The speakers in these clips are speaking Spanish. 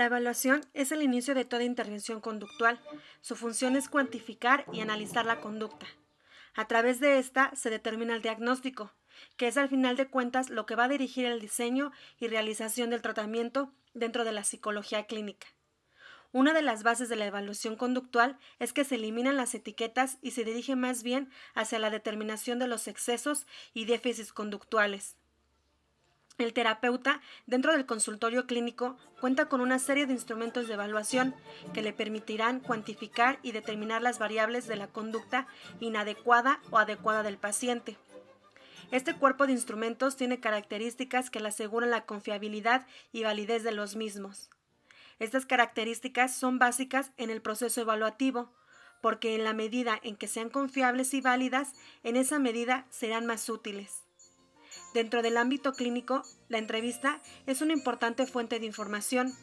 La evaluación es el inicio de toda intervención conductual. Su función es cuantificar y analizar la conducta. A través de esta se determina el diagnóstico, que es al final de cuentas lo que va a dirigir el diseño y realización del tratamiento dentro de la psicología clínica. Una de las bases de la evaluación conductual es que se eliminan las etiquetas y se dirige más bien hacia la determinación de los excesos y déficits conductuales. El terapeuta, dentro del consultorio clínico, cuenta con una serie de instrumentos de evaluación que le permitirán cuantificar y determinar las variables de la conducta inadecuada o adecuada del paciente. Este cuerpo de instrumentos tiene características que le aseguran la confiabilidad y validez de los mismos. Estas características son básicas en el proceso evaluativo, porque en la medida en que sean confiables y válidas, en esa medida serán más útiles. Dentro del ámbito clínico, la entrevista es una importante fuente de información.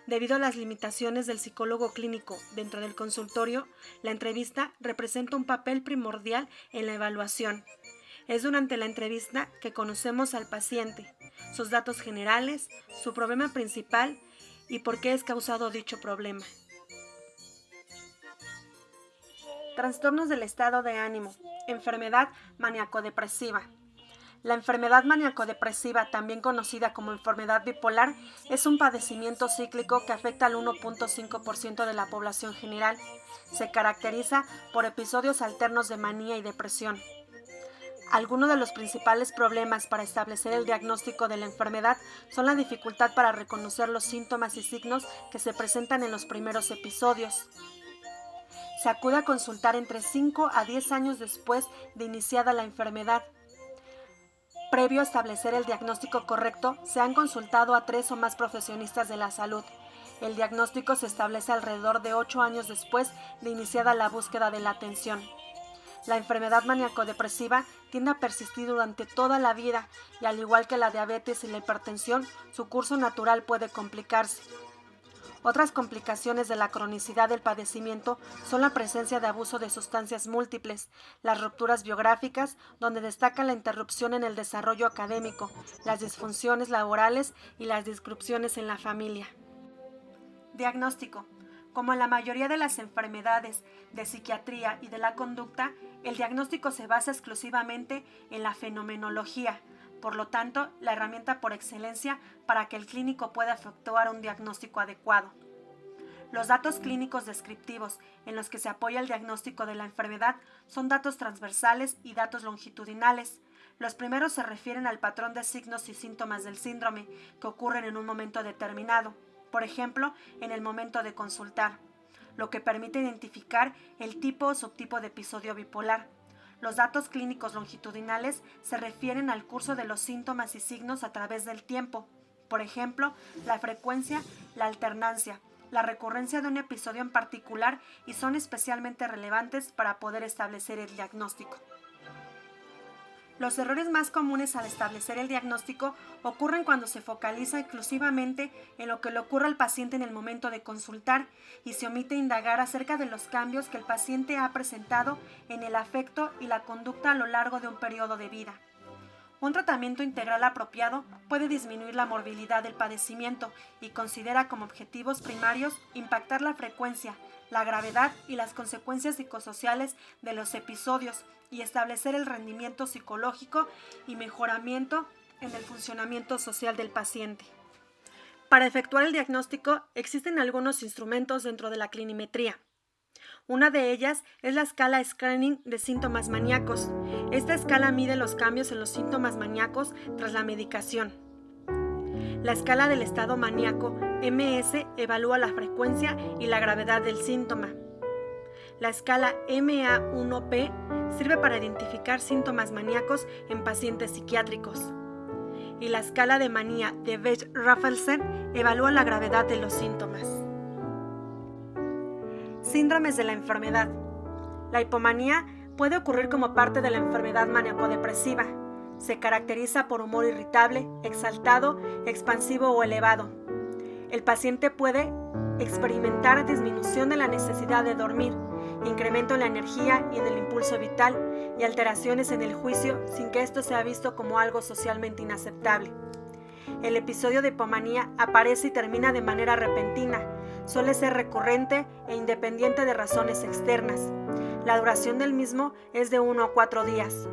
Debido a las limitaciones del psicólogo clínico dentro del consultorio, la entrevista representa un papel primordial en la evaluación. Es durante la entrevista que conocemos al paciente, sus datos generales, su problema principal y por qué es causado dicho problema. Trastornos del estado de ánimo, enfermedad maníaco-depresiva. La enfermedad maníaco-depresiva, también conocida como enfermedad bipolar, es un padecimiento cíclico que afecta al 1.5% de la población general. Se caracteriza por episodios alternos de manía y depresión. Algunos de los principales problemas para establecer el diagnóstico de la enfermedad son la dificultad para reconocer los síntomas y signos que se presentan en los primeros episodios. Se acude a consultar entre 5 a 10 años después de iniciada la enfermedad. Previo a establecer el diagnóstico correcto, se han consultado a 3 o más profesionistas de la salud. El diagnóstico se establece alrededor de 8 años después de iniciada la búsqueda de la atención. La enfermedad maníaco-depresiva tiende a persistir durante toda la vida y, al igual que la diabetes y la hipertensión, su curso natural puede complicarse. Otras complicaciones de la cronicidad del padecimiento son la presencia de abuso de sustancias múltiples, las rupturas biográficas, donde destaca la interrupción en el desarrollo académico, las disfunciones laborales y las disrupciones en la familia. Diagnóstico. Como en la mayoría de las enfermedades de psiquiatría y de la conducta, el diagnóstico se basa exclusivamente en la fenomenología, por lo tanto, la herramienta por excelencia para que el clínico pueda efectuar un diagnóstico adecuado. Los datos clínicos descriptivos en los que se apoya el diagnóstico de la enfermedad son datos transversales y datos longitudinales. Los primeros se refieren al patrón de signos y síntomas del síndrome que ocurren en un momento determinado, por ejemplo, en el momento de consultar, lo que permite identificar el tipo o subtipo de episodio bipolar. Los datos clínicos longitudinales se refieren al curso de los síntomas y signos a través del tiempo, por ejemplo, la frecuencia, la alternancia, la recurrencia de un episodio en particular y son especialmente relevantes para poder establecer el diagnóstico. Los errores más comunes al establecer el diagnóstico ocurren cuando se focaliza exclusivamente en lo que le ocurre al paciente en el momento de consultar y se omite indagar acerca de los cambios que el paciente ha presentado en el afecto y la conducta a lo largo de un periodo de vida. Un tratamiento integral apropiado puede disminuir la morbilidad del padecimiento y considera como objetivos primarios impactar la frecuencia, la gravedad y las consecuencias psicosociales de los episodios y establecer el rendimiento psicológico y mejoramiento en el funcionamiento social del paciente. Para efectuar el diagnóstico existen algunos instrumentos dentro de la clinimetría. Una de ellas es la escala Screening de síntomas maníacos. Esta escala mide los cambios en los síntomas maníacos tras la medicación. La escala del estado maníaco, MS, evalúa la frecuencia y la gravedad del síntoma. La escala MA1P sirve para identificar síntomas maníacos en pacientes psiquiátricos. Y la escala de manía de Bechdel-Rafelsen evalúa la gravedad de los síntomas. Síndromes de la enfermedad. La hipomanía puede ocurrir como parte de la enfermedad maníaco-depresiva. Se caracteriza por humor irritable, exaltado, expansivo o elevado. El paciente puede experimentar disminución de la necesidad de dormir, incremento en la energía y en el impulso vital y alteraciones en el juicio sin que esto sea visto como algo socialmente inaceptable. El episodio de hipomanía aparece y termina de manera repentina. Suele ser recurrente e independiente de razones externas. La duración del mismo es de 1 a 4 días.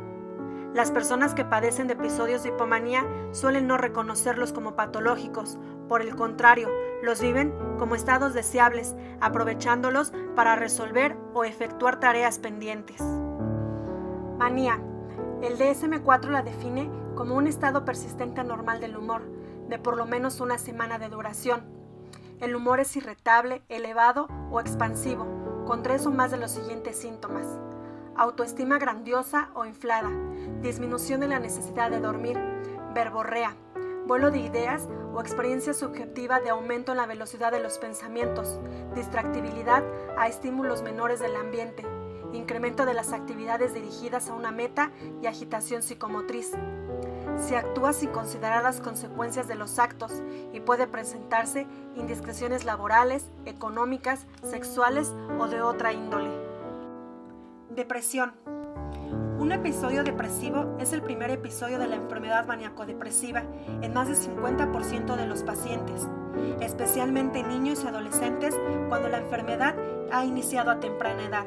Las personas que padecen de episodios de hipomanía suelen no reconocerlos como patológicos. Por el contrario, los viven como estados deseables, aprovechándolos para resolver o efectuar tareas pendientes. Manía. El DSM-4 la define como un estado persistente anormal del humor, de por lo menos una semana de duración. El humor es irritable, elevado o expansivo, con 3 o más de los siguientes síntomas: autoestima grandiosa o inflada, disminución de la necesidad de dormir, verborrea, vuelo de ideas o experiencia subjetiva de aumento en la velocidad de los pensamientos, distractibilidad a estímulos menores del ambiente, incremento de las actividades dirigidas a una meta y agitación psicomotriz. Se actúa sin considerar las consecuencias de los actos y puede presentarse indiscreciones laborales, económicas, sexuales o de otra índole. Depresión. Un episodio depresivo es el primer episodio de la enfermedad maníaco-depresiva en más del 50% de los pacientes, especialmente en niños y adolescentes cuando la enfermedad ha iniciado a temprana edad.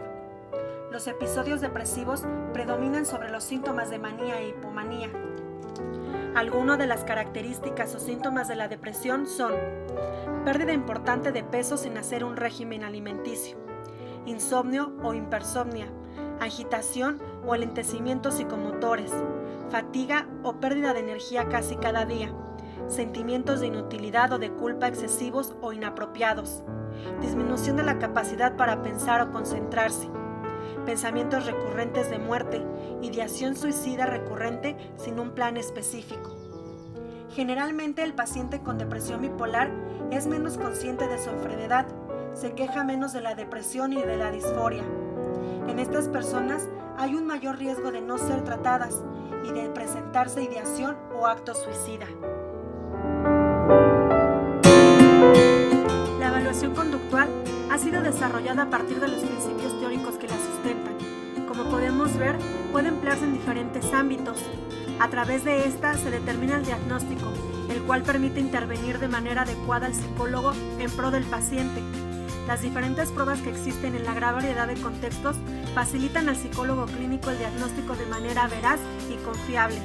Los episodios depresivos predominan sobre los síntomas de manía e hipomanía. Algunas de las características o síntomas de la depresión son: pérdida importante de peso sin hacer un régimen alimenticio, insomnio o hipersomnia, agitación o enlentecimientos psicomotores, fatiga o pérdida de energía casi cada día, sentimientos de inutilidad o de culpa excesivos o inapropiados, disminución de la capacidad para pensar o concentrarse, pensamientos recurrentes de muerte, ideación suicida recurrente sin un plan específico. Generalmente el paciente con depresión bipolar es menos consciente de su enfermedad, se queja menos de la depresión y de la disforia. En estas personas hay un mayor riesgo de no ser tratadas y de presentarse ideación o acto suicida. La evaluación conductual ha sido desarrollada a partir de los principios teóricos que la sustentan. Como podemos ver, puede emplearse en diferentes ámbitos. A través de esta se determina el diagnóstico, el cual permite intervenir de manera adecuada al psicólogo en pro del paciente. Las diferentes pruebas que existen en la gran variedad de contextos facilitan al psicólogo clínico el diagnóstico de manera veraz y confiable.